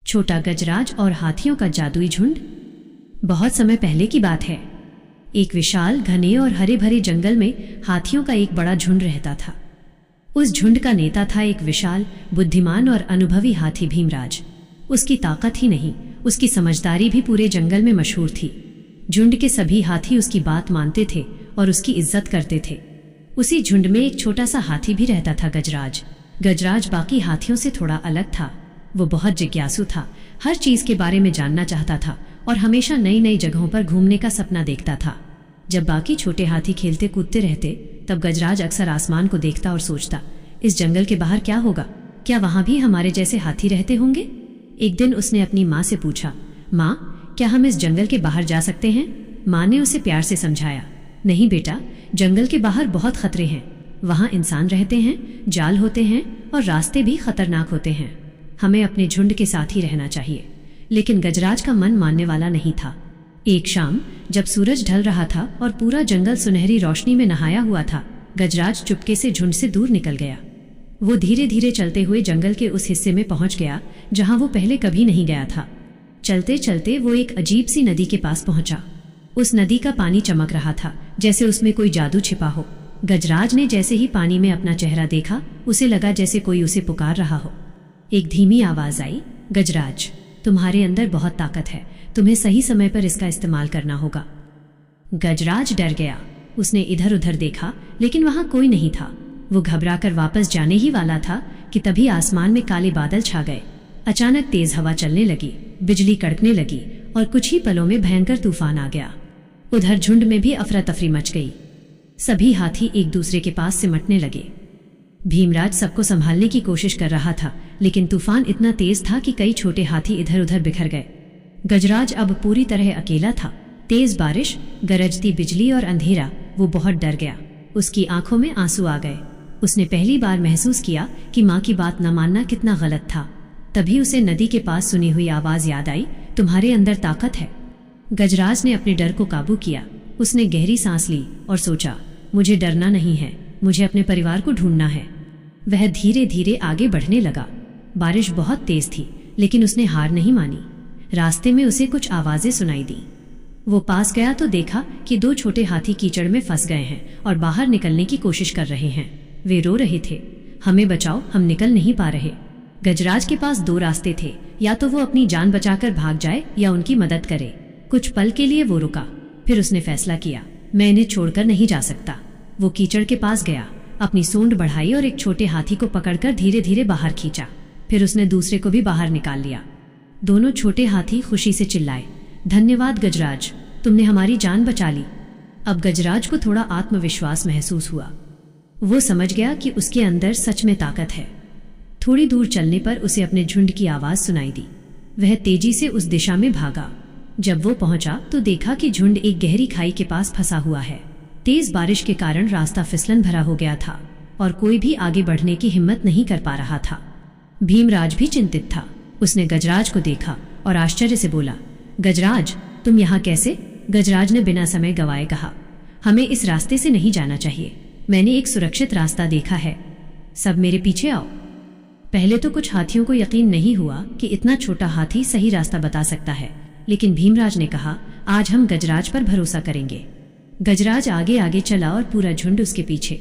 छोटा गजराज और हाथियों का जादुई झुंड। बहुत समय पहले की बात है। एक विशाल घने और हरे भरे जंगल में हाथियों का एक बड़ा झुंड रहता था। उस झुंड का नेता था एक विशाल, बुद्धिमान और अनुभवी हाथी भीमराज। उसकी ताकत ही नहीं, उसकी समझदारी भी पूरे जंगल में मशहूर थी। झुंड के सभी हाथी उसकी बात मानते थे और उसकी इज्जत करते थे। उसी झुंड में एक छोटा सा हाथी भी रहता था, गजराज। गजराज बाकी हाथियों से थोड़ा अलग था। वो बहुत जिज्ञासु था, हर चीज के बारे में जानना चाहता था और हमेशा नई नई जगहों पर घूमने का सपना देखता था। जब बाकी छोटे हाथी खेलते कूदते रहते, तब गजराज अक्सर आसमान को देखता और सोचता, इस जंगल के बाहर क्या होगा? क्या वहां भी हमारे जैसे हाथी रहते होंगे? एक दिन उसने अपनी माँ से पूछा, माँ, क्या हम इस जंगल के बाहर जा सकते हैं? माँ ने उसे प्यार से समझाया, नहीं बेटा, जंगल के बाहर बहुत खतरे हैं। वहां इंसान रहते हैं, जाल होते हैं और रास्ते भी खतरनाक होते हैं। हमें अपने झुंड के साथ ही रहना चाहिए। लेकिन गजराज का मन मानने वाला नहीं था। एक शाम जब सूरज ढल रहा था और पूरा जंगल सुनहरी रोशनी में नहाया हुआ था, गजराज चुपके से झुंड से दूर निकल गया। वो धीरे धीरे चलते हुए जंगल के उस हिस्से में पहुंच गया जहां वो पहले कभी नहीं गया था। चलते चलते वो एक अजीब सी नदी के पास पहुंचा। उस नदी का पानी चमक रहा था, जैसे उसमें कोई जादू छिपा हो। गजराज ने जैसे ही पानी में अपना चेहरा देखा, उसे लगा जैसे कोई उसे पुकार रहा हो। एक धीमी आवाज आई, गजराज, तुम्हारे अंदर बहुत ताकत है, तुम्हें सही समय पर इसका इस्तेमाल करना होगा। गजराज डर गया। उसने इधर उधर देखा, लेकिन वहां कोई नहीं था। वो घबराकर वापस जाने ही वाला था कि तभी आसमान में काले बादल छा गए। अचानक तेज हवा चलने लगी, बिजली कड़कने लगी और कुछ ही पलों में भयंकर तूफान आ गया। उधर झुंड में भी अफरा तफरी मच गई। सभी हाथी एक दूसरे के पास सिमटने लगे। भीमराज सबको संभालने की कोशिश कर रहा था, लेकिन तूफान इतना तेज था कि कई छोटे हाथी इधर उधर बिखर गए। गजराज अब पूरी तरह अकेला था। तेज बारिश, गरजती बिजली और अंधेरा, वो बहुत डर गया। उसकी आंखों में आंसू आ गए। उसने पहली बार महसूस किया कि माँ की बात न मानना कितना गलत था। तभी उसे नदी के पास सुनी हुई आवाज याद आई, तुम्हारे अंदर ताकत है। गजराज ने अपने डर को काबू किया। उसने गहरी सांस ली और सोचा, मुझे डरना नहीं है, मुझे अपने परिवार को ढूंढना है। वह धीरे धीरे आगे बढ़ने लगा। बारिश बहुत तेज थी, लेकिन उसने हार नहीं मानी। रास्ते में उसे कुछ आवाजें सुनाई दी। वो पास गया तो देखा कि दो छोटे हाथी कीचड़ में फंस गए हैं और बाहर निकलने की कोशिश कर रहे हैं। वे रो रहे थे, हमें बचाओ, हम निकल नहीं पा रहे। गजराज के पास दो रास्ते थे, या तो वो अपनी जान बचाकर भाग जाए या उनकी मदद करे। कुछ पल के लिए वो रुका, फिर उसने फैसला किया, मैं इन्हें छोड़कर नहीं जा सकता। वो कीचड़ के पास गया, अपनी सूंड बढ़ाई और एक छोटे हाथी को पकड़कर धीरे धीरे बाहर खींचा। फिर उसने दूसरे को भी बाहर निकाल लिया। दोनों छोटे हाथी खुशी से चिल्लाए, धन्यवाद गजराज, तुमने हमारी जान बचा ली। अब गजराज को थोड़ा आत्मविश्वास महसूस हुआ। वो समझ गया कि उसके अंदर सच में ताकत है। थोड़ी दूर चलने पर उसे अपने झुंड की आवाज सुनाई दी। वह तेजी से उस दिशा में भागा। जब वो पहुंचा तो देखा कि झुंड एक गहरी खाई के पास फंसा हुआ है। तेज बारिश के कारण रास्ता फिसलन भरा हो गया था और कोई भी आगे बढ़ने की हिम्मत नहीं कर पा रहा था। भीमराज भी चिंतित था। उसने गजराज को देखा और आश्चर्य से बोला, गजराज, तुम यहाँ कैसे? गजराज ने बिना समय गवाए कहा, हमें इस रास्ते से नहीं जाना चाहिए। मैंने एक सुरक्षित रास्ता देखा है, सब मेरे पीछे आओ। पहले तो कुछ हाथियों को यकीन नहीं हुआ कि इतना छोटा हाथी सही रास्ता बता सकता है, लेकिन भीमराज ने कहा, आज हम गजराज पर भरोसा करेंगे। गजराज आगे आगे चला और पूरा झुंड उसके पीछे।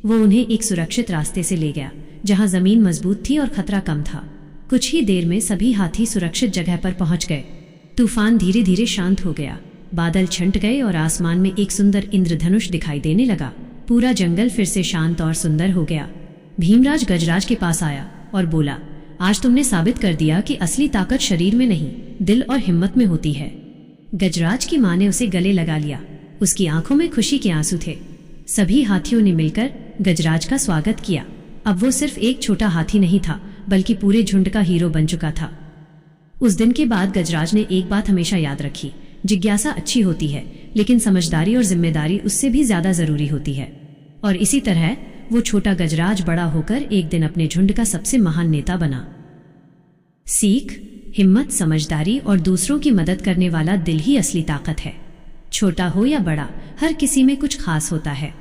वो उन्हें एक सुरक्षित रास्ते से ले गया जहां जमीन मजबूत थी और खतरा कम था। कुछ ही देर में सभी हाथी सुरक्षित जगह पर पहुंच गए। तूफान धीरे धीरे शांत हो गया। बादल छंट गए और आसमान में एक सुंदर इंद्रधनुष दिखाई देने लगा। पूरा जंगल फिर से शांत और सुंदर हो गया। भीमराज गजराज के पास आया और बोला, आज तुमने साबित कर दिया कि असली ताकत शरीर में नहीं, दिल और हिम्मत में होती है। गजराज की माँ ने उसे गले लगा लिया। उसकी आंखों में खुशी के आंसू थे। सभी हाथियों ने मिलकर गजराज का स्वागत किया। अब वो सिर्फ एक छोटा हाथी नहीं था, बल्कि पूरे झुंड का हीरो बन चुका था। उस दिन के बाद गजराज ने एक बात हमेशा याद रखी, जिज्ञासा अच्छी होती है, लेकिन समझदारी और जिम्मेदारी उससे भी ज्यादा जरूरी होती है। और इसी तरह वो छोटा गजराज बड़ा होकर एक दिन अपने झुंड का सबसे महान नेता बना। सीख, हिम्मत, समझदारी और दूसरों की मदद करने वाला दिल ही असली ताकत है। छोटा हो या बड़ा, हर किसी में कुछ खास होता है।